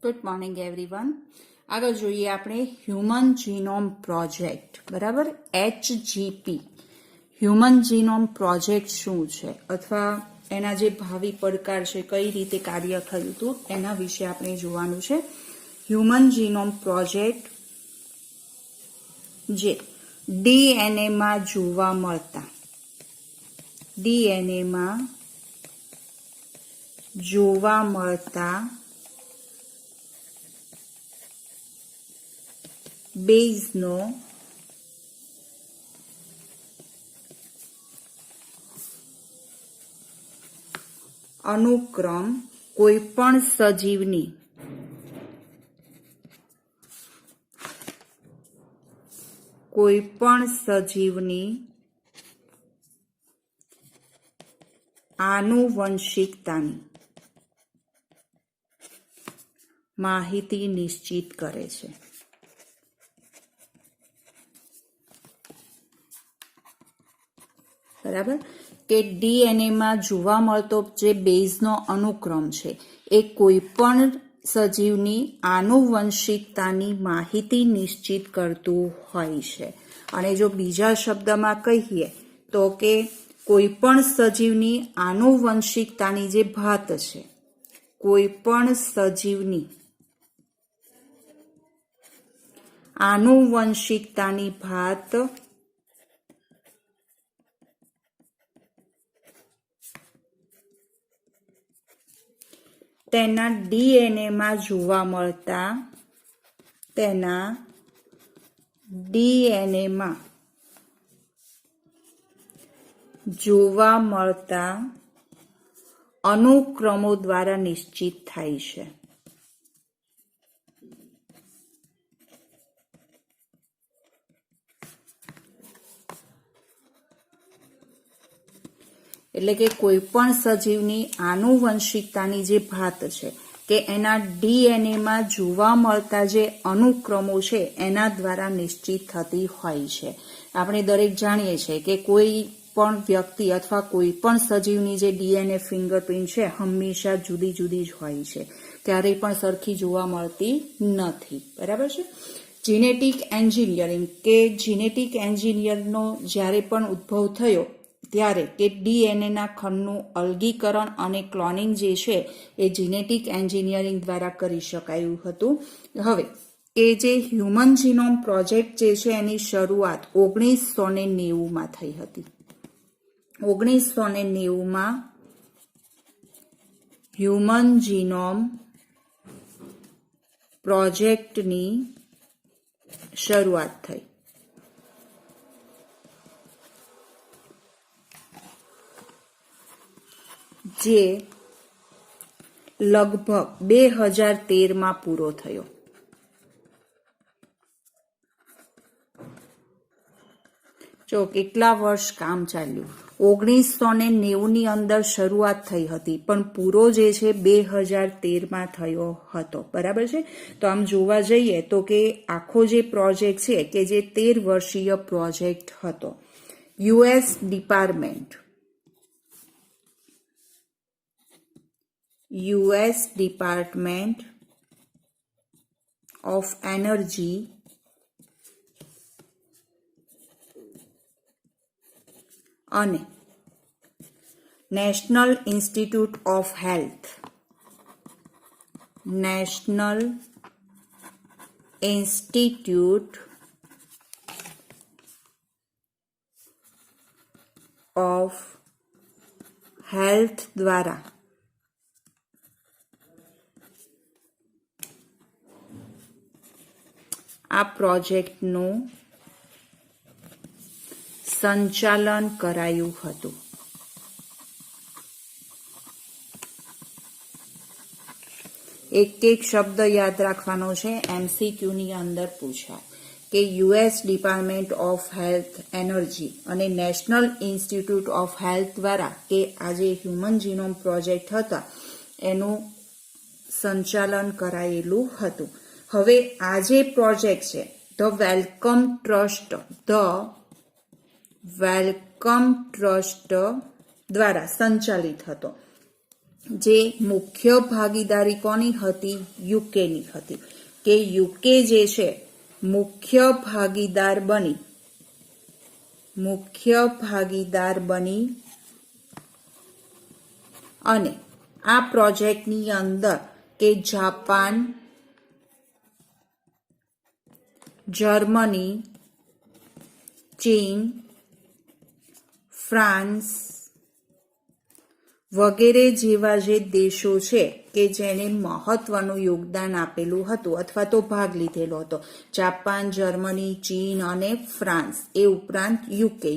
Good morning everyone. આગળ જોઈએ આપણે હ્યુમન જીનોમ પ્રોજેક્ટ, બરાબર, HGP. હ્યુમન જીનોમ પ્રોજેક્ટ શું છે અથવા એના જે ભાવિ પડકાર છે, કઈ રીતે કાર્ય થયું હતું એના વિશે આપણે જોવાનું છે. હ્યુમન જીનોમ પ્રોજેક્ટ જે ડીએનએમાં જોવા મળતા બેઝનો અનુક્રમ કોઈપણ સજીવની આનુવંશિકતાની માહિતી નિશ્ચિત કરે છે. બરાબર, કે ડીએનએમાં જોવા મળતો જે બેઝનો અનુક્રમ છે એ કોઈ પણ સજીવની આનુવંશિકતાની માહિતી નિશ્ચિત કરતું હોય છે. અને જો બીજા શબ્દમાં કહીએ તો કે કોઈ પણ સજીવની આનુવંશિકતાની જે ભાત છે, કોઈ પણ સજીવની આનુવંશિકતાની ભાત તેના ડીએનએમાં જોવા મળતા અનુક્રમો દ્વારા નિશ્ચિત થાય છે. એટલે કે કોઈ પણ સજીવની આનુવંશિકતાની જે ભાત છે કે એના ડીએનએમાં જોવા મળતા જે અનુક્રમો છે એના દ્વારા નિશ્ચિત થતી હોય છે. આપણે દરેક જાણીએ છીએ કે કોઈ પણ વ્યક્તિ અથવા કોઈ પણ સજીવની જે ડીએનએ ફિંગરપ્રિન્ટ છે હંમેશા જુદી જુદી જ હોય છે, ક્યારેય પણ સરખી જોવા મળતી નથી. બરાબર છે. જીનેટિક એન્જિનિયરિંગ કે જીનેટિક એન્જિનિયરનો જ્યારે પણ ઉદ્ભવ થયો ત્યારે કે ડીએનએના ખંડનું અલગીકરણ અને ક્લોનિંગ જે છે એ જીનેટિક એન્જિનિયરિંગ દ્વારા કરી શકાયું હતું. હવે એ જે હ્યુમન જીનોમ પ્રોજેક્ટ જે છે એની શરૂઆત 1990માં થઈ હતી. 1990માં હ્યુમન જીનોમ પ્રોજેક્ટની શરૂઆત થઈ. જે લગભગ 2013માં પૂરો થયો. જો કેટલા વર્ષ કામ ચાલ્યું. 1990ની અંદર શરૂઆત થઈ હતી પણ પૂરો જે છે 2013માં થયો હતો. બરાબર છે. તો આમ જોવા જઈએ તો કે આખો જે પ્રોજેક્ટ છે કે જે 13 વર્ષીય પ્રોજેક્ટ હતો. યુએસ ડિપાર્ટમેન્ટ ઓફ એનર્જી અને નેશનલ ઇન્સ્ટિટ્યૂટ ઓફ હેલ્થ દ્વારા આ પ્રોજેક્ટનું સંચાલન કરાયું હતું. એક શબ્દ યાદ રાખવાનો છે, એમસીક્યુની અંદર પૂછાય કે US department of health energy અને નેશનલ ઇન્સ્ટિટ્યૂટ ઓફ હેલ્થ દ્વારા કે આ જે હ્યુમન જીનોમ પ્રોજેક્ટ હતા એનું સંચાલન કરાયેલું હતું. હવે આ જે પ્રોજેક્ટ છે ધ વેલકમ ટ્રસ્ટ દ્વારા સંચાલિત હતો. જે મુખ્ય ભાગીદારી કોની હતી? યુકેની હતી. કે યુકે જે છે મુખ્ય ભાગીદાર બની અને આ પ્રોજેક્ટની અંદર કે જાપાન, જર્મની, ચીન, ફ્રાન્સ વગેરે જેવા જે દેશો છે કે જેને મહત્વનું યોગદાન આપેલું હતું અથવા તો ભાગ લીધેલો હતો, જાપાન, જર્મની, ચીન અને ફ્રાન્સ, એ ઉપરાંત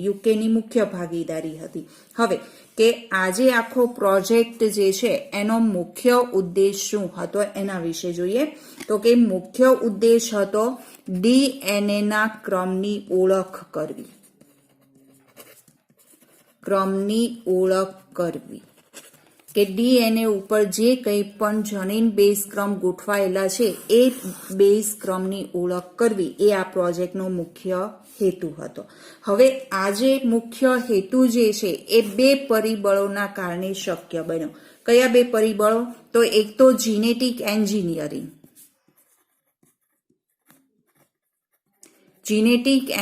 યુકેની મુખ્ય ભાગીદારી હતી. હવે કે આજે આખો પ્રોજેક્ટ જે છે એનો મુખ્ય ઉદ્દેશ શું હતો એના વિશે જોઈએ. તો કે મુખ્ય ઉદ્દેશ હતો ડીએનએના ક્રમની ઓળખ કરવી. કે ડીએનએ ઉપર જે કંઈ પણ જનીન બેઝ ક્રમ ગોઠવાયેલા છે એ બેઝ ક્રમની ઓળખ કરવી એ આ પ્રોજેક્ટનો મુખ્ય હેતુ હતો. હવે આ જે મુખ્ય હેતુ જે છે એ બે પરિબળોના કારણે શક્ય બન્યો. કયા બે પરિબળો? તો એક તો જીનેટિક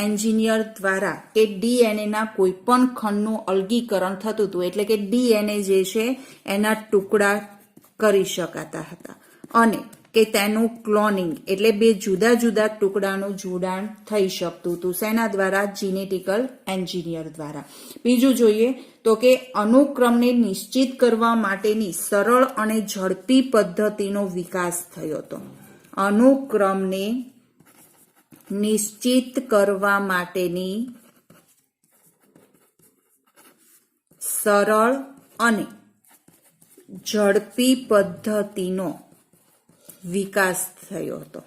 એન્જિનિયર દ્વારા કે ડીએનએના કોઈ પણ ખંડનું અલગીકરણ થતું હતું, એટલે કે ડીએનએ જે છે એના ટુકડા કરી શકાતા હતા અને કે તેનું ક્લોનિંગ એટલે બે જુદા જુદા ટુકડાનું જોડાણ થઈ શકતું હતું. શેના દ્વારા? જીનેટિકલ એન્જિનિયર દ્વારા. બીજું જોઈએ તો કે અનુક્રમને નિશ્ચિત કરવા માટેની સરળ અને ઝડપી પદ્ધતિનો વિકાસ થયો હતો. અનુક્રમને નિશ્ચિત કરવા માટેની સરળ અને ઝડપી પદ્ધતિનો વિકાસ થયો હતો.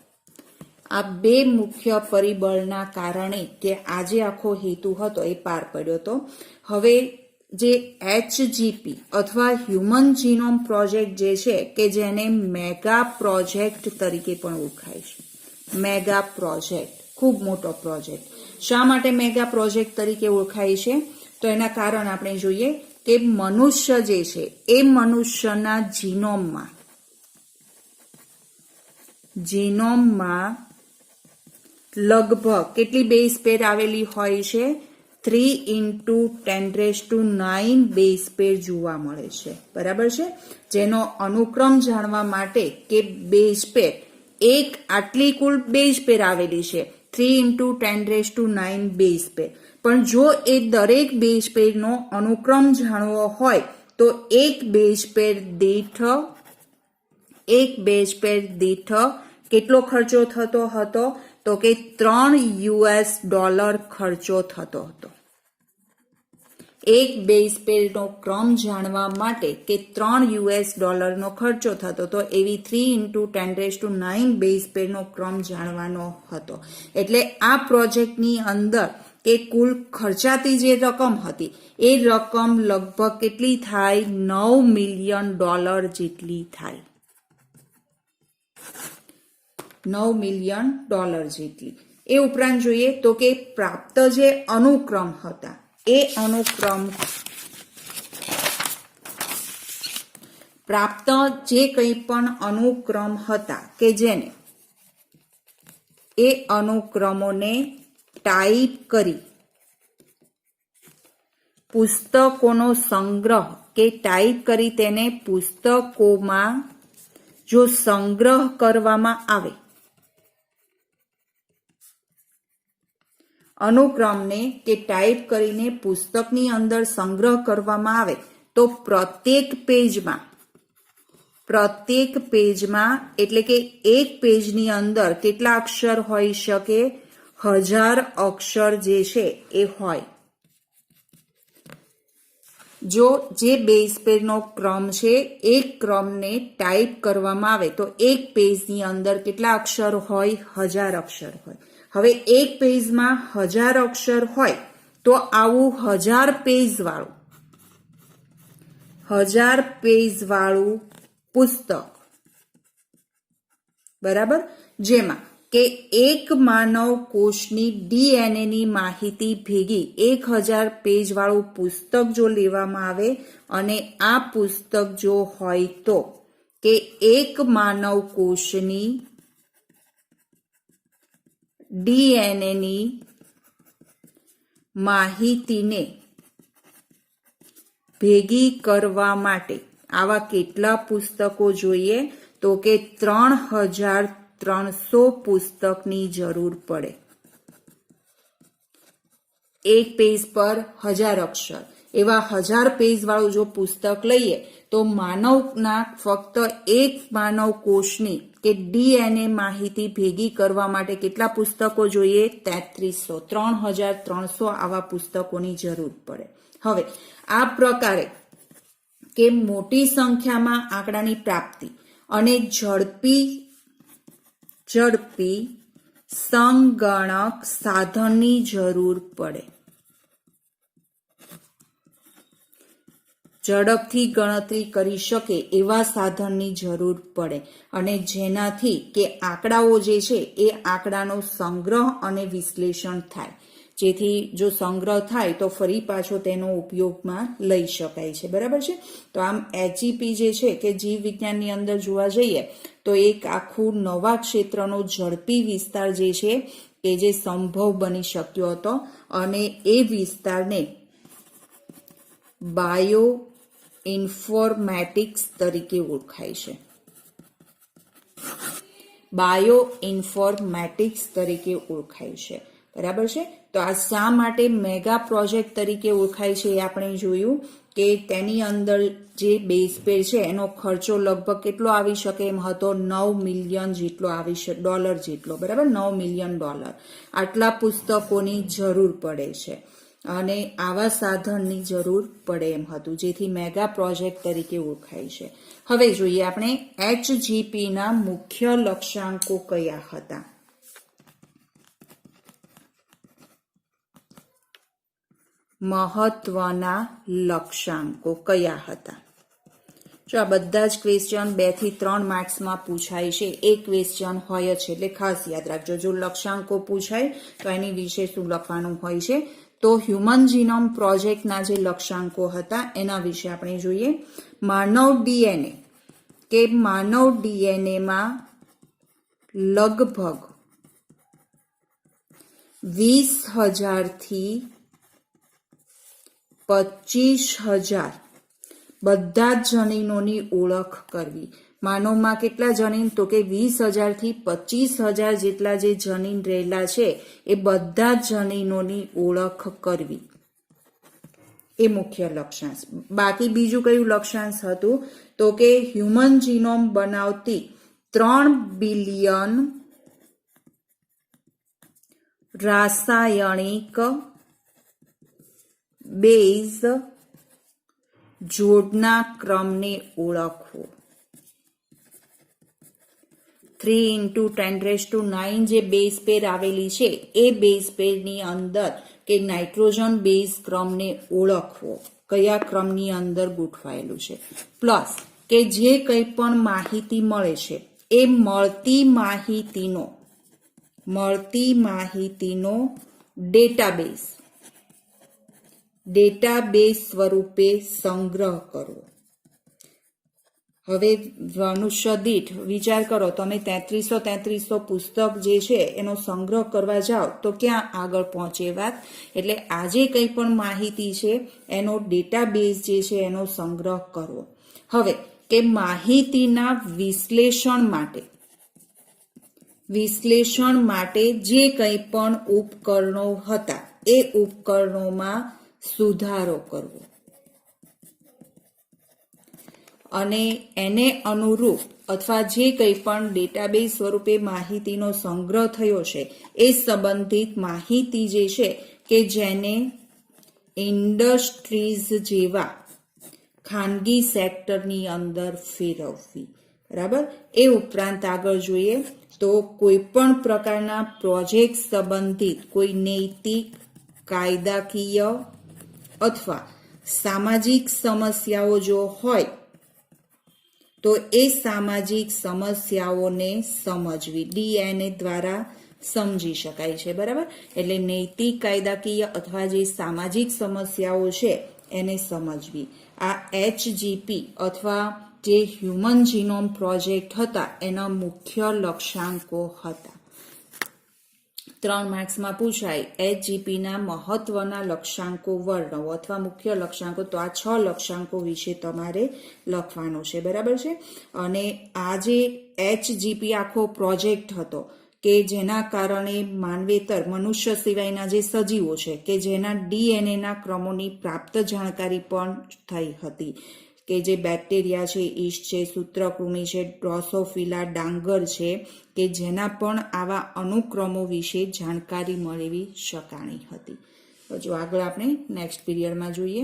આ બે મુખ્ય પરિબળના કારણે કે આજે આખો હેતુ હતો એ પાર પડ્યો હતો. હવે જે HGP અથવા હ્યુમન જીનોમ પ્રોજેક્ટ જે છે કે જેને મેગા પ્રોજેક્ટ તરીકે પણ ઓળખાય છે. મેગા પ્રોજેક્ટ, ખૂબ મોટો પ્રોજેક્ટ. શા માટે મેગા પ્રોજેક્ટ તરીકે ઓળખાય છે? તો એના કારણ આપણે જોઈએ કે મનુષ્ય જે છે એ મનુષ્યના જીનોમમાં લગભગ કેટલી બેઝ પેર આવેલી હોય છે? 3×10⁹ બેઝ પેર જોવા મળે છે. બરાબર છે? જેનો અનુક્રમ જાણવા માટે કે બેઝ પેર એક આટલી કુલ બેઝ પેર આવેલી છે 3×10⁹ બેઝ પેર. પણ જો એ દરેક બેઝ પેરનો અનુક્રમ જાણવો હોય તો એક બેઝ પેર દીઠ કેટલો ખર્ચો થતો હતો? તો કે $3 ખર્ચો થતો હતો. એક બેઝ પેરનો ક્રમ જાણવા માટે કે $3 ખર્ચો થતો હતો. એવી 3×10⁹ બેઝ પેરનો ક્રમ જાણવાનો હતો. એટલે આ પ્રોજેક્ટની અંદર કે કુલ ખર્ચાતી જે રકમ હતી એ રકમ લગભગ કેટલી થાય? $9 મિલિયન જેટલી થાય. $9 મિલિયન જેટલી. એ ઉપરાંત જોઈએ તો કે પ્રાપ્ત જે અનુક્રમ હતા એ પ્રાપ્ત જે કંઈ પણ અનુક્રમ હતા કે જેને એ અનુક્રમોને ટાઈપ કરી પુસ્તકોનો સંગ્રહ કે ટાઈપ કરી તેને પુસ્તકોમાં જો સંગ્રહ કરવામાં આવે, અનુક્રમને કે ટાઈપ કરીને પુસ્તકની અંદર સંગ્રહ કરવામાં આવે તો પ્રત્યેક પેજમાં એટલે કે એક પેજની અંદર કેટલા અક્ષર હોઈ શકે? 1000 અક્ષર જે છે એ હોય. જો જે બેઝ પેરનો ક્રમ છે એ ક્રમને ટાઈપ કરવામાં આવે તો એક પેજની અંદર કેટલા અક્ષર હોય? 1000 અક્ષર હોય. હવે એક પેજમાં 1000 અક્ષર હોય તો આવું 1000 પેજ વાળું પુસ્તક, બરાબર, જેમાં કે એક માનવ કોષની DNA ની માહિતી ભેગી 1000 પેજ વાળું પુસ્તક જો લેવામાં આવે અને આ પુસ્તક જો હોય તો કે એક માનવ કોષની DNA ની માહિતીને ભેગી કરવા માટે આવા કેટલા પુસ્તકો જોઈએ તો કે 3300 પુસ્તકની જરૂર પડે. એક પેજ પર 1000 અક્ષર, એવા 1000 પેજ વાળું જો પુસ્તક લઈએ તો માનવના ફક્ત એક માનવ કોષની કે DNA માહિતી ભેગી કરવા માટે કેટલા પુસ્તકો જોઈએ? 3300 આવા પુસ્તકોની જરૂર પડે. હવે આ પ્રકારે કે મોટી સંખ્યામાં આંકડાની પ્રાપ્તિ અને ઝડપી સંગણક સાધનની જરૂર પડે. ઝડપથી ગણતરી કરી શકે એવા સાધનની જરૂર પડે અને જેનાથી કે આંકડાઓ જે છે એ આંકડાનો સંગ્રહ અને વિશ્લેષણ થાય, જેથી જો સંગ્રહ થાય તો ફરી પાછો તેનો ઉપયોગમાં લઈ શકાય છે. બરાબર છે. તો આમ HEP જે છે કે જીવ વિજ્ઞાનની અંદર જોવા જઈએ તો એક આખું નવા ક્ષેત્રનો ઝડપી વિસ્તાર જે છે કે જે સંભવ બની શક્યો હતો અને એ વિસ્તારને બાયો ઇન્ફોર્મેટિક્સ તરીકે ઓળખાય છે. બાયો ઇન્ફોર્મેટિક્સ તરીકે ઓળખાય છે. બરાબર છે. તો આ શા માટે મેગા પ્રોજેક્ટ તરીકે ઓળખાય છે એ આપણે જોયું કે તેની અંદર જે બેઝ પે છે એનો ખર્ચો લગભગ કેટલો આવી શકે એમ હતો? $9 મિલિયન જેટલો આવી શકે, ડોલર જેટલો. બરાબર, $9 મિલિયન. આટલા પુસ્તકોની જરૂર પડે છે અને આવા સાધનની જરૂર પડે એમ હતું, જેથી મેગા પ્રોજેક્ટ તરીકે ઓળખાય છે. હવે જોઈએ આપણે HGP ના મુખ્ય લક્ષ્યાંકો કયા હતા. મહત્વના લક્ષ્યાંકો કયા હતા? જો આ બધા જ ક્વેશ્ચન 2 થી 3 માર્ક્સમાં પૂછાય છે. એક ક્વેશ્ચન હોય છે એટલે ખાસ યાદ રાખજો. જો લક્ષ્યાંકો પૂછાય તો એની વિશે શું લખવાનું હોય છે? તો હ્યુમન જીનોમ પ્રોજેક્ટના જે લક્ષ્યાંકો હતા એના વિશે આપણે જોઈએ. માનવ DNA કે માનવ DNAમાં લગભગ 20,000 થી 25,000 બધા જ જનીનોની ઓળખ કરવી. માનવમાં કેટલા જનીન? તો કે 20,000 થી 25,000 જેટલા જે જનીન રહેલા છે એ બધા જનીનોની ઓળખ કરવી એ મુખ્ય લક્ષ્યાંશ. બાકી બીજું કયું લક્ષ્યાંશ હતું? તો કે હ્યુમન જીનોમ બનાવતી 3 બિલિયન રાસાયણિક બેઝ જોડના ક્રમને ઓળખવો. 3 × 10⁹ જે બેઝ પેર આવેલી છે એ બેઝ પેરની અંદર કે નાઇટ્રોજન બેઝ ક્રમને ઓળખવો, કયા ક્રમની અંદર ગોઠવાયેલું છે. પ્લસ કે જે કંઈ પણ માહિતી મળે છે એ મળતી માહિતીનો ડેટાબેઝ સ્વરૂપે સંગ્રહ કરવો. હવે મનુષ્ય દીઠ વિચાર કરો, તમે 3300 પુસ્તક જે છે એનો સંગ્રહ કરવા જાઓ તો ક્યાં આગળ પહોંચે વાત? એટલે આજે કંઈ પણ માહિતી છે એનો ડેટાબેઝ જે છે એનો સંગ્રહ કરવો. હવે કે માહિતીના વિશ્લેષણ માટે જે કંઈ પણ ઉપકરણો હતા એ ઉપકરણોમાં સુધારો કરવો અને એને અનુરૂપ અથવા જે કંઈ પણ ડેટાબેઝ સ્વરૂપે માહિતીનો સંગ્રહ થયો છે એ સંબંધિત માહિતી જે છે કે જેને ઇન્ડસ્ટ્રીઝ જેવા ખાનગી સેક્ટરની અંદર ફેરવવી. બરાબર. એ ઉપરાંત આગળ જોઈએ તો કોઈ પણ પ્રકારના પ્રોજેક્ટ સંબંધિત કોઈ નૈતિક, કાયદાકીય અથવા સામાજિક સમસ્યાઓ જો હોય તો એ સામાજિક સમસ્યાઓને સમજવી ડીએનએ દ્વારા સમજી શકાય છે, બરાબર. એટલે નૈતિક, કાયદાકીય અથવા જે સામાજિક સમસ્યાઓ છે એને સમજવી. આ HGP અથવા જે હ્યુમન જીનોમ પ્રોજેક્ટ હતા એના મુખ્ય લક્ષ્યાંકો હતા. 3 માર્ક્સમાં પૂછાય HGPના મહત્વના લક્ષ્યાંકો વર્ણવો અથવા મુખ્ય લક્ષ્યાંકો, તો આ 6 લક્ષ્યાંકો વિશે તમારે લખવાનું છે, બરાબર છે. અને આ જે HGP આખો પ્રોજેક્ટ હતો કે જેના કારણે માનવેતર મનુષ્ય સિવાયના જે સજીવો છે કે જેના ડીએનએના ક્રમોની પ્રાપ્ત જાણકારી પણ થઈ હતી, કે જે બેક્ટેરિયા છે, ઈસ્ટ છે, સૂત્રકૃમિ છે, ડ્રોસોફિલા, ડાંગર છે, કે જેના પણ આવા અનુક્રમો વિશે જાણકારી મેળવી શકાણી હતી. તો જો આગળ આપણે નેક્સ્ટ પીરિયડમાં જોઈએ.